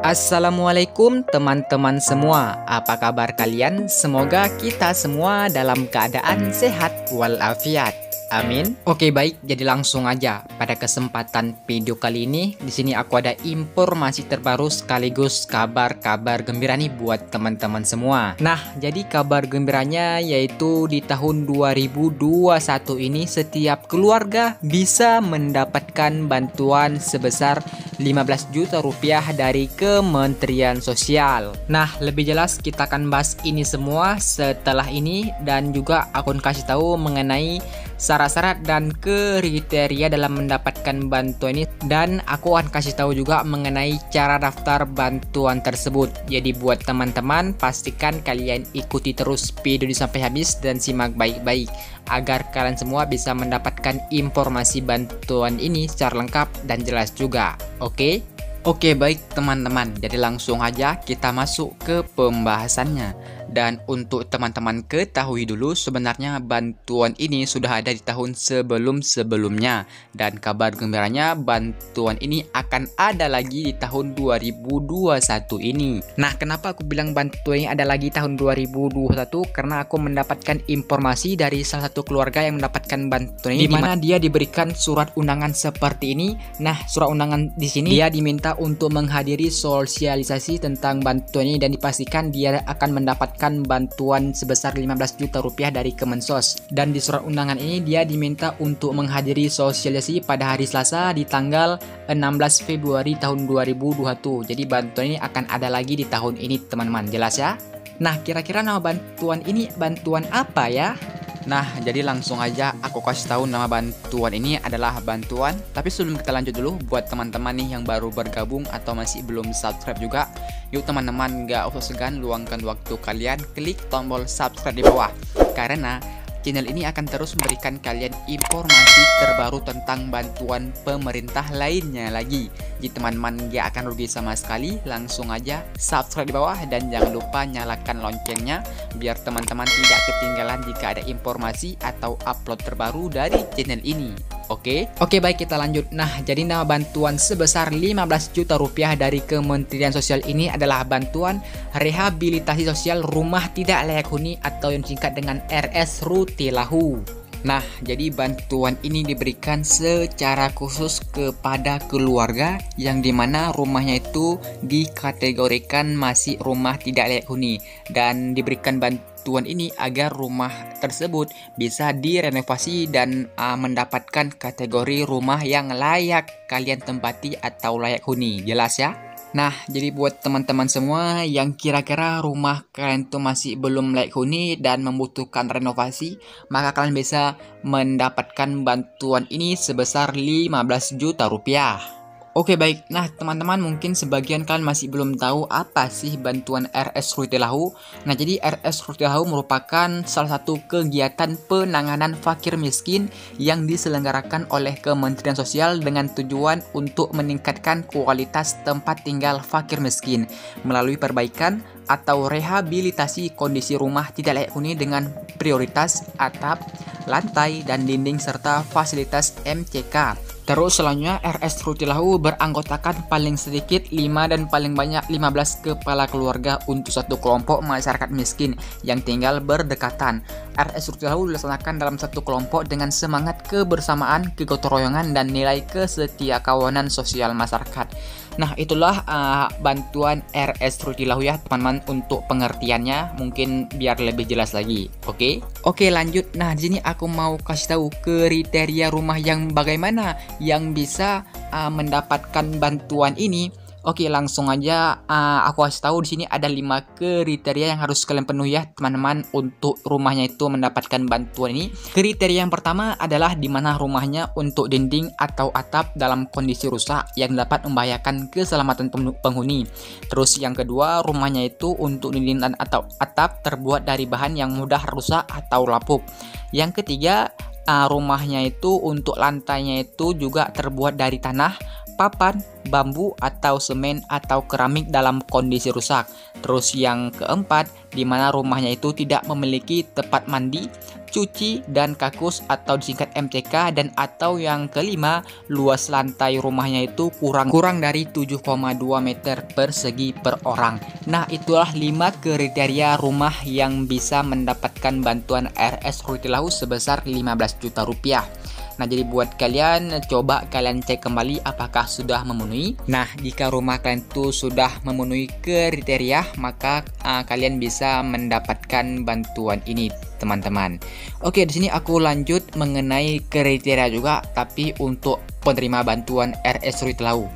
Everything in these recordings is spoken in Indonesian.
Assalamualaikum teman-teman semua, apa kabar kalian? Semoga kita semua dalam keadaan sehat walafiat. Amin. Oke, baik, jadi langsung aja. Pada kesempatan video kali ini, di sini aku ada informasi terbaru sekaligus kabar-kabar gembira nih buat teman-teman semua. Nah, jadi kabar gembiranya yaitu di tahun 2021 ini setiap keluarga bisa mendapatkan bantuan sebesar 15 juta rupiah dari Kementerian Sosial. Nah, lebih jelas kita akan bahas ini semua setelah ini, dan juga aku akan kasih tahu mengenai syarat-syarat dan kriteria dalam mendapatkan bantuan ini, dan aku akan kasih tahu juga mengenai cara daftar bantuan tersebut. Jadi buat teman-teman, pastikan kalian ikuti terus video ini sampai habis dan simak baik-baik agar kalian semua bisa mendapatkan informasi bantuan ini secara lengkap dan jelas juga. Oke, baik teman-teman, jadi langsung aja kita masuk ke pembahasannya. Dan untuk teman-teman ketahui dulu, sebenarnya bantuan ini sudah ada di tahun sebelum-sebelumnya, dan kabar gembiranya bantuan ini akan ada lagi di tahun 2021 ini. Nah, kenapa aku bilang bantuan ini ada lagi tahun 2021? Karena aku mendapatkan informasi dari salah satu keluarga yang mendapatkan bantuan ini, di mana dia diberikan surat undangan seperti ini. Nah, surat undangan di sini dia diminta untuk menghadiri sosialisasi tentang bantuan ini, dan dipastikan dia akan mendapatkan bantuan sebesar 15 juta rupiah dari Kemensos. Dan di surat undangan ini dia diminta untuk menghadiri sosialisasi pada hari Selasa di tanggal 16 Februari tahun 2021. Jadi bantuan ini akan ada lagi di tahun ini teman-teman, jelas ya? Nah, kira-kira nama bantuan ini bantuan apa ya? Nah, jadi langsung aja aku kasih tahu nama bantuan ini adalah bantuan. Tapi sebelum kita lanjut dulu, buat teman-teman nih yang baru bergabung atau masih belum subscribe juga, yuk teman-teman gak usah segan luangkan waktu kalian klik tombol subscribe di bawah, karena channel ini akan terus memberikan kalian informasi terbaru tentang bantuan pemerintah lainnya lagi. Jadi teman-teman gak akan rugi sama sekali, langsung aja subscribe di bawah dan jangan lupa nyalakan loncengnya biar teman-teman tidak ketinggalan jika ada informasi atau upload terbaru dari channel ini. Oke, baik, kita lanjut. Nah, jadi nama bantuan sebesar 15 juta rupiah dari Kementerian Sosial ini adalah bantuan rehabilitasi sosial rumah tidak layak huni atau yang disingkat dengan RS-Rutilahu. Nah, jadi bantuan ini diberikan secara khusus kepada keluarga yang dimana rumahnya itu dikategorikan masih rumah tidak layak huni, dan diberikan bantuan ini agar rumah tersebut bisa direnovasi dan mendapatkan kategori rumah yang layak kalian tempati atau layak huni, jelas ya? Nah, jadi buat teman-teman semua yang kira-kira rumah kalian tuh masih belum layak huni dan membutuhkan renovasi, maka kalian bisa mendapatkan bantuan ini sebesar 15 juta rupiah. Oke, baik. Nah, teman-teman, mungkin sebagian kalian masih belum tahu apa sih bantuan RS-Rutilahu. Nah, jadi RS-Rutilahu merupakan salah satu kegiatan penanganan fakir miskin yang diselenggarakan oleh Kementerian Sosial dengan tujuan untuk meningkatkan kualitas tempat tinggal fakir miskin melalui perbaikan atau rehabilitasi kondisi rumah tidak layak huni dengan prioritas atap, lantai, dan dinding serta fasilitas MCK. Terus selanjutnya RS-Rutilahu beranggotakan paling sedikit 5 dan paling banyak 15 kepala keluarga untuk satu kelompok masyarakat miskin yang tinggal berdekatan. RS-Rutilahu dilaksanakan dalam satu kelompok dengan semangat kebersamaan, kegotong royongan, dan nilai kesetiakawanan sosial masyarakat. Nah, itulah bantuan RS-Rutilahu ya teman-teman, untuk pengertiannya mungkin biar lebih jelas lagi. Oke, lanjut. Nah, di sini aku mau kasih tahu kriteria rumah yang bagaimana yang bisa mendapatkan bantuan ini. Oke, langsung aja aku kasih tahu di sini ada 5 kriteria yang harus kalian penuhi ya teman-teman untuk rumahnya itu mendapatkan bantuan ini. Kriteria yang pertama adalah di mana rumahnya untuk dinding atau atap dalam kondisi rusak yang dapat membahayakan keselamatan penghuni. Terus yang kedua, rumahnya itu untuk dinding dan atau atap terbuat dari bahan yang mudah rusak atau lapuk. Yang ketiga, rumahnya itu untuk lantainya itu juga terbuat dari tanah, papan, bambu atau semen atau keramik dalam kondisi rusak. Terus yang keempat, di mana rumahnya itu tidak memiliki tempat mandi, cuci, dan kakus atau disingkat MTK, dan atau yang kelima, luas lantai rumahnya itu kurang dari 7,2 meter persegi per orang. Nah, itulah 5 kriteria rumah yang bisa mendapatkan bantuan RS Rutilahu sebesar 15 juta rupiah. Nah, jadi buat kalian, coba kalian cek kembali apakah sudah memenuhi. Nah, jika rumah kalian itu sudah memenuhi kriteria, maka kalian bisa mendapatkan bantuan ini, teman-teman. Oke, di sini aku lanjut mengenai kriteria juga, tapi untuk penerima bantuan RS Rutilahu.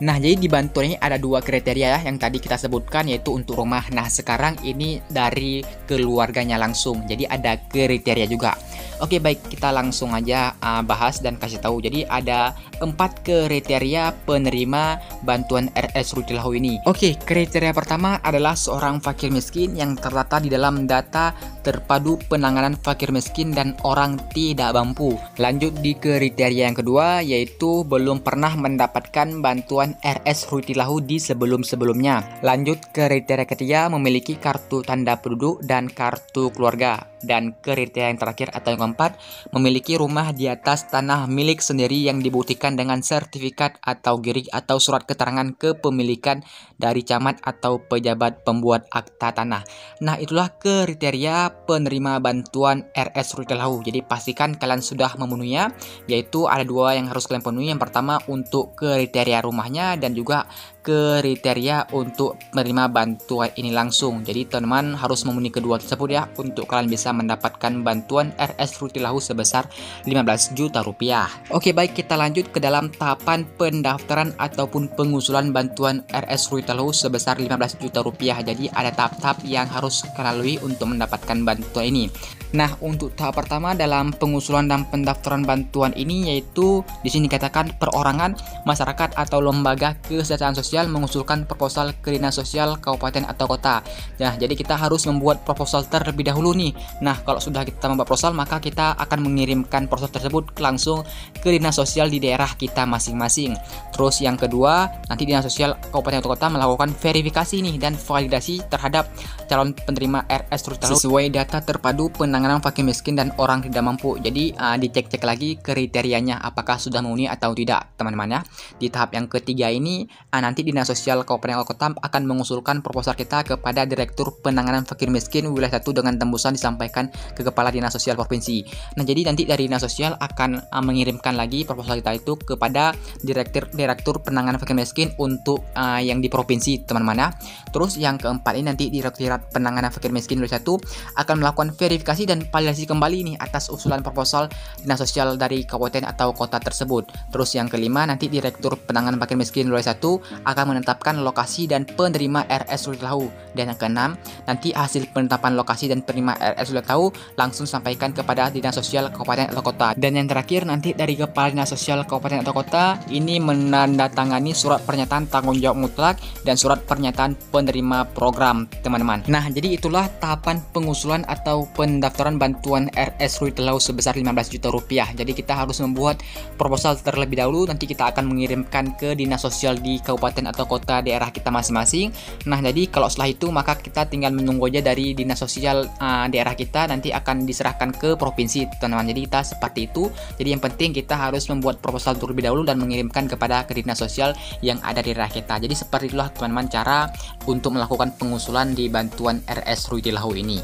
Nah, jadi di bantuan ini ada 2 kriteria ya yang tadi kita sebutkan, yaitu untuk rumah. Nah, sekarang ini dari keluarganya langsung. Jadi ada kriteria juga. Oke, baik, kita langsung aja bahas dan kasih tahu. Jadi ada 4 kriteria penerima bantuan RS Rutilahu ini. Oke, kriteria pertama adalah seorang fakir miskin yang tertata di dalam data terpadu penanganan fakir miskin dan orang tidak mampu. Lanjut di kriteria yang kedua, yaitu belum pernah mendapatkan bantuan RS Rutilahu di sebelum-sebelumnya. Lanjut kriteria ketiga, memiliki kartu tanda penduduk dan kartu keluarga. Dan kriteria yang terakhir atau yang keempat, memiliki rumah di atas tanah milik sendiri yang dibuktikan dengan sertifikat atau girig atau surat keterangan kepemilikan dari camat atau pejabat pembuat akta tanah. Nah, itulah kriteria penerima bantuan RS Rutilahu. Jadi pastikan kalian sudah memenuhinya, yaitu ada 2 yang harus kalian penuhi. Yang pertama untuk kriteria rumahnya dan juga kriteria untuk menerima bantuan ini langsung. Jadi teman-teman harus memenuhi kedua tersebut ya, untuk kalian bisa mendapatkan bantuan RS Rutilahu sebesar 15 juta rupiah. Oke, baik, kita lanjut ke dalam tahapan pendaftaran ataupun pengusulan bantuan RS Rutilahu sebesar 15 juta rupiah. Jadi ada tahap-tahap yang harus kalian lalui untuk mendapatkan bantuan ini. Nah, untuk tahap pertama dalam pengusulan dan pendaftaran bantuan ini, yaitu di sini dikatakan perorangan, masyarakat atau lembaga kesejahteraan sosial mengusulkan proposal ke Dinas Sosial Kabupaten atau Kota. Nah, jadi kita harus membuat proposal terlebih dahulu nih. Nah, kalau sudah kita membuat proposal, maka kita akan mengirimkan proposal tersebut langsung ke Dinas Sosial di daerah kita masing-masing. Terus yang kedua, nanti Dinas Sosial Kabupaten atau Kota melakukan verifikasi nih dan validasi terhadap calon penerima RS Rutilahu sesuai data terpadu penanganan fakir miskin dan orang tidak mampu. Jadi dicek-cek lagi kriterianya apakah sudah memenuhi atau tidak, teman-teman ya. Di tahap yang ketiga ini nanti Dinas Sosial Kabupaten atau Kota akan mengusulkan proposal kita kepada Direktur Penanganan Fakir Miskin Wilayah 1 dengan tembusan disampaikan ke Kepala Dinas Sosial Provinsi. Nah, jadi nanti dari Dinas Sosial akan mengirimkan lagi proposal kita itu kepada Direktur Penanganan Fakir Miskin untuk yang di provinsi, teman-teman ya. Terus yang keempat ini nanti Direktorat Penanganan Fakir Miskin Wilayah 1 akan melakukan verifikasi dan validasi kembali nih atas usulan proposal Dinas Sosial dari kabupaten atau kota tersebut. Terus yang kelima nanti Direktur Penanganan Fakir Miskin Wilayah 1 akan menetapkan lokasi dan penerima RS Rutilahu. Dan yang keenam, nanti hasil penetapan lokasi dan penerima RS Rutilahu langsung sampaikan kepada Dinas Sosial Kabupaten atau Kota. Dan yang terakhir nanti dari Kepala Dinas Sosial Kabupaten atau Kota ini menandatangani surat pernyataan tanggung jawab mutlak dan surat pernyataan penerima program, teman-teman. Nah, jadi itulah tahapan pengusulan atau pendaftaran bantuan RS Rutilahu sebesar 15 juta rupiah. Jadi kita harus membuat proposal terlebih dahulu, nanti kita akan mengirimkan ke Dinas Sosial di kabupaten atau kota daerah kita masing-masing. Nah, jadi kalau setelah itu maka kita tinggal menunggu aja dari Dinas Sosial daerah kita nanti akan diserahkan ke provinsi, teman-teman. Jadi kita seperti itu. Jadi yang penting kita harus membuat proposal terlebih dahulu dan mengirimkan kepada ke Dinas Sosial yang ada di daerah kita. Jadi seperti itulah teman-teman cara untuk melakukan pengusulan di bantuan RS Rutilahu ini.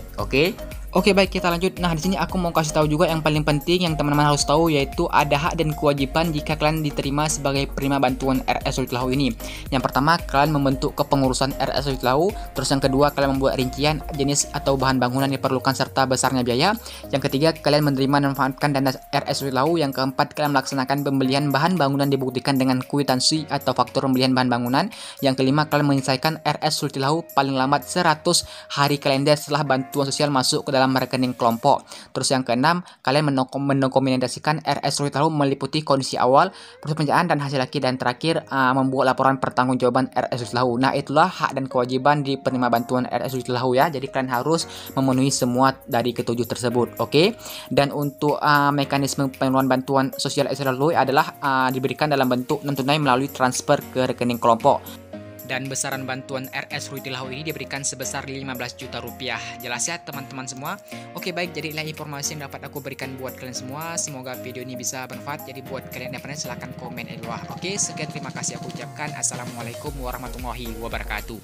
Oke, baik, kita lanjut. Nah, di sini aku mau kasih tahu juga yang paling penting yang teman-teman harus tahu, yaitu ada hak dan kewajiban jika kalian diterima sebagai penerima bantuan RS Rutilahu ini. Yang pertama, kalian membentuk kepengurusan RS Rutilahu. Terus yang kedua, kalian membuat rincian jenis atau bahan bangunan yang diperlukan serta besarnya biaya. Yang ketiga, kalian menerima dan memanfaatkan dana RS Rutilahu. Yang keempat, kalian melaksanakan pembelian bahan bangunan dibuktikan dengan kwitansi atau faktur pembelian bahan bangunan. Yang kelima, kalian menyelesaikan RS Rutilahu paling lambat 100 hari kalender setelah bantuan sosial masuk ke dalam rekening kelompok. Terus yang keenam, kalian mendokumentasikan RS Rutilahu meliputi kondisi awal, proses penjaan dan hasil akhir, dan terakhir membuat laporan pertanggungjawaban RS Rutilahu. Nah, itulah hak dan kewajiban di penerima bantuan RS Rutilahu ya. Jadi kalian harus memenuhi semua dari ketujuh tersebut. Oke. Dan untuk mekanisme penyaluran bantuan sosial RS Rutilahu adalah diberikan dalam bentuk non tunai melalui transfer ke rekening kelompok. Dan besaran bantuan RS Rutilahu ini diberikan sebesar 15 juta rupiah. Jelas ya teman-teman semua? Oke baik, jadi inilah informasi yang dapat aku berikan buat kalian semua. Semoga video ini bisa bermanfaat. Jadi buat kalian yang pernah silahkan komen di bawah. Oke, sekian terima kasih aku ucapkan. Assalamualaikum warahmatullahi wabarakatuh.